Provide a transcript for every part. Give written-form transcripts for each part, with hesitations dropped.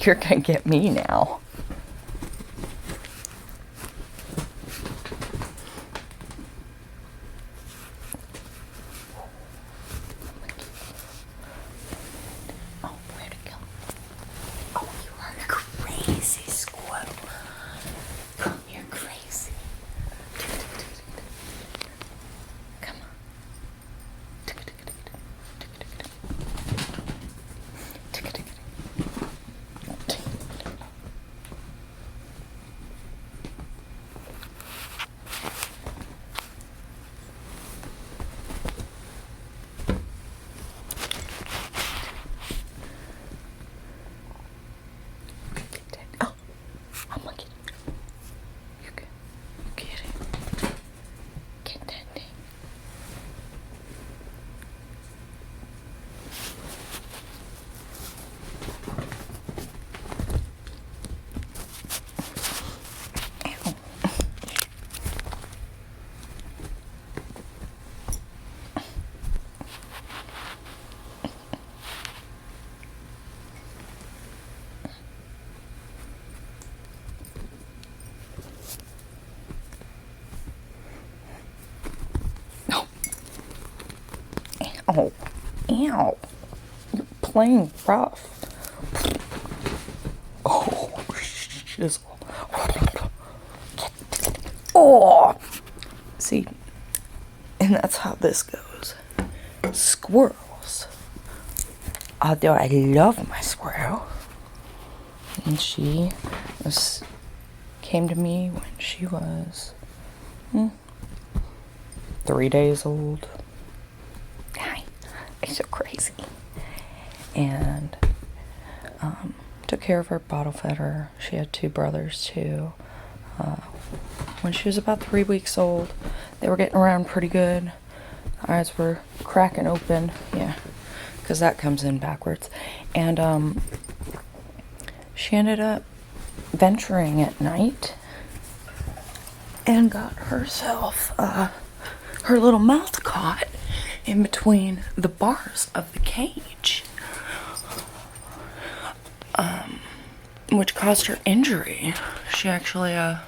You're gonna get me now. Oh, where'd it go? Oh, you are crazy, squirrel. You're crazy. Come on. Oh, I'm looking. You get it. Get that thing. Ow. Ow. Ow. You're playing rough. Oh, shizzle. Oh. See, and that's how this goes. Squirrels. Although I love my squirrel. And she came to me when she was 3 days old. It's so crazy. And took care of her, bottle fed her. She had 2 brothers too. When she was about 3 weeks old, they were getting around pretty good. Eyes were cracking open. Yeah, because that comes in backwards. And she ended up venturing at night and got herself her little mouth caught in between the bars of the cage, which caused her injury. She actually, her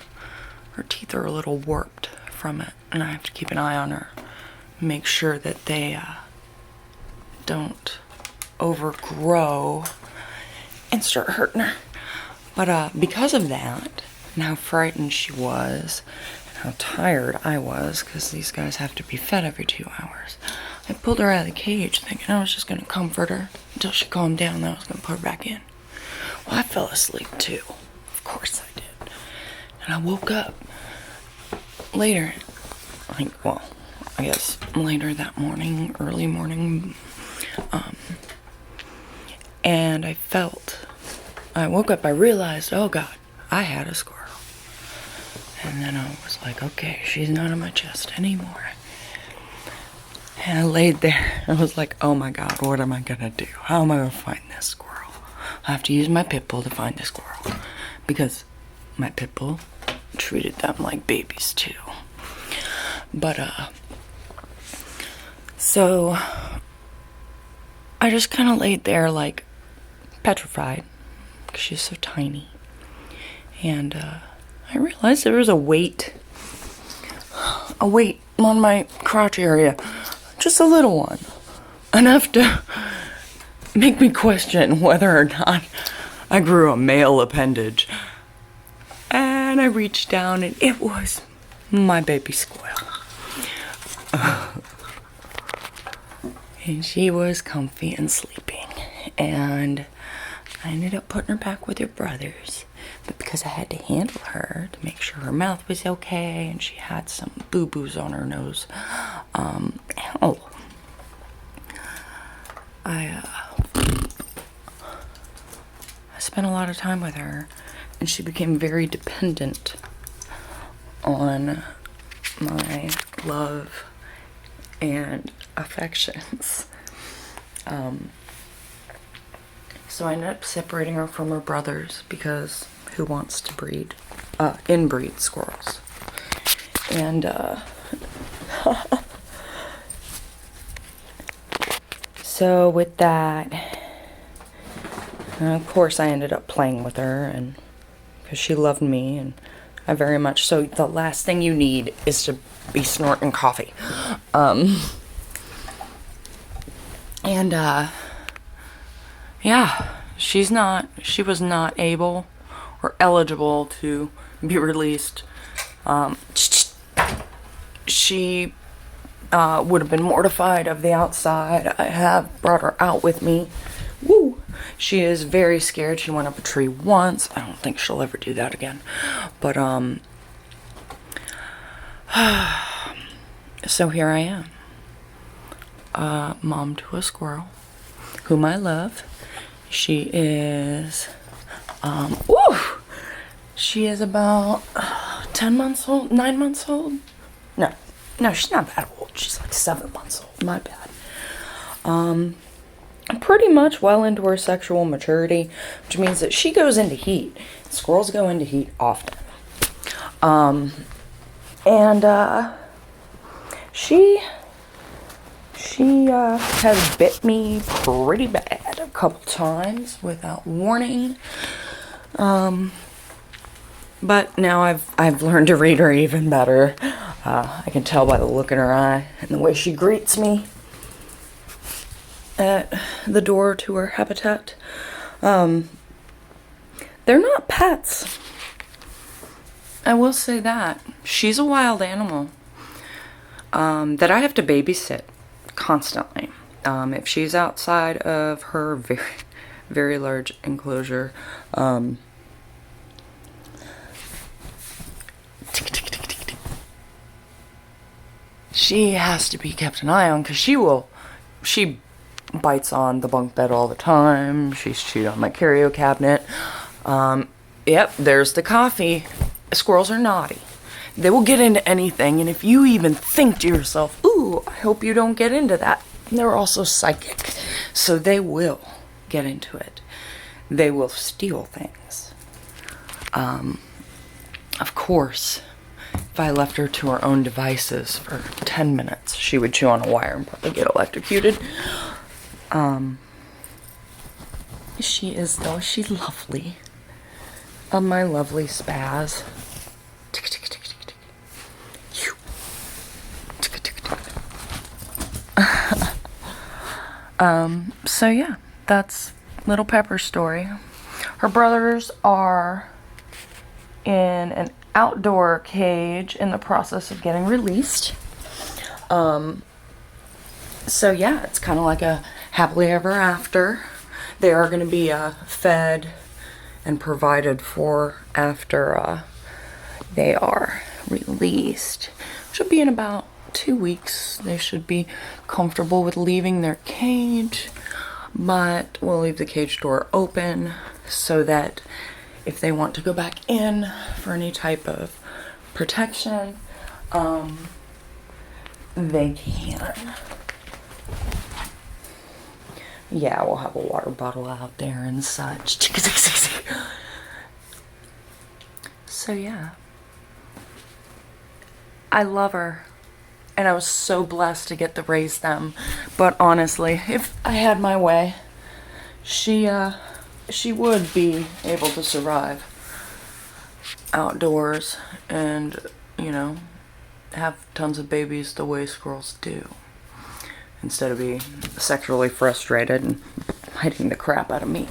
teeth are a little warped from it, and I have to keep an eye on her, make sure that they don't overgrow and start hurting her. But because of that, and how frightened she was, and how tired I was, because these guys have to be fed every 2 hours, I pulled her out of the cage thinking I was just going to comfort her until she calmed down, then I was going to put her back in. Well, I fell asleep too. Of course I did. And I woke up later, I guess later that morning, early morning, and I woke up, I realized, oh God, I had a squirrel. And then I was like, okay, she's not on my chest anymore. And I laid there. I was like, oh my God, what am I gonna do? How am I gonna find this squirrel? I have to use my pit bull to find the squirrel. Because my pit bull treated them like babies too. But, so I just kind of laid there like petrified. Because she's so tiny. And, I realized there was a weight on my crotch area. Just a little one. Enough to make me question whether or not I grew a male appendage. And I reached down and it was my baby squirrel. And she was comfy and sleeping. And I ended up putting her back with her brothers. But because I had to handle her to make sure her mouth was okay and she had some boo-boos on her nose, I spent a lot of time with her, and she became very dependent on my love and affections. So I ended up separating her from her brothers because who wants to inbreed squirrels? And, so with that, And of course, I ended up playing with her, and because she loved me, and I very much so. The last thing you need is to be snorting coffee. Yeah, she was not able or eligible to be released. She would have been mortified of the outside. I have brought her out with me. Woo! She is very scared. She went up a tree once. I don't think she'll ever do that again. But, so here I am. Mom to a squirrel, whom I love. She is, she is about 10 months old, 9 months old. No, she's not that old. She's like 7 months old. My bad. Pretty much well into her sexual maturity, which means that she goes into heat. Squirrels go into heat often. She has bit me pretty bad a couple times without warning. But now I've learned to read her even better. I can tell by the look in her eye and the way she greets me at the door to her habitat. They're not pets. I will say that. She's a wild animal that I have to babysit constantly. If she's outside of her very, very large enclosure, she has to be kept an eye on, because she bites on the bunk bed all the time. She's chewed on my curio cabinet. Yep, there's the coffee. Squirrels are naughty. They will get into anything, and if you even think to yourself, ooh, I hope you don't get into that. They're also psychic, so they will get into it. They will steal things. Of course, if I left her to her own devices for 10 minutes, she would chew on a wire and probably get electrocuted. She is, though. She's lovely. My lovely spaz. So yeah, that's Little Pepper's story. Her brothers are in an outdoor cage in the process of getting released. So yeah, it's kind of like a happily ever after. They are going to be fed and provided for after they are released. Should be in about 2 weeks. They should be comfortable with leaving their cage, but we'll leave the cage door open so that if they want to go back in for any type of protection, they can. Yeah, we'll have a water bottle out there and such. So yeah, I love her, and I was so blessed to get to raise them. But honestly, if I had my way, she would be able to survive outdoors and, you know, have tons of babies the way squirrels do, instead of being sexually frustrated and biting the crap out of me.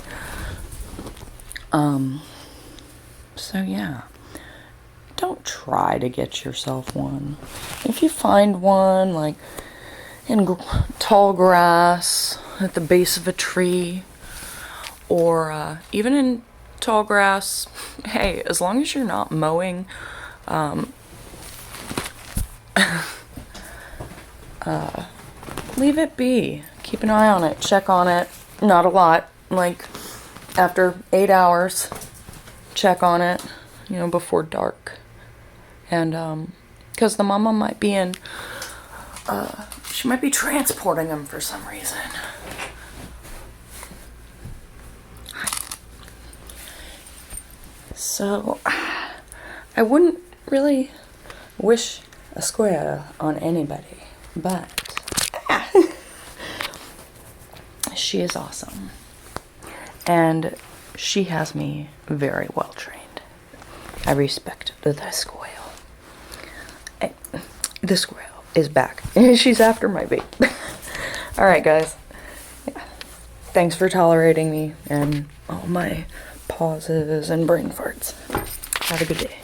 So yeah, don't try to get yourself one. If you find one, like in tall grass at the base of a tree, or even in tall grass, hey, as long as you're not mowing, leave it be. Keep an eye on it. Check on it. Not a lot. Like, after 8 hours, check on it, you know, before dark. And, because the mama might be in, she might be transporting them for some reason. So, I wouldn't really wish a squirrel on anybody, but she is awesome. And she has me very well trained. I respect the squirrel. The squirrel is back. She's after my bait. Alright, guys. Yeah. Thanks for tolerating me and all my pauses and brain farts. Have a good day.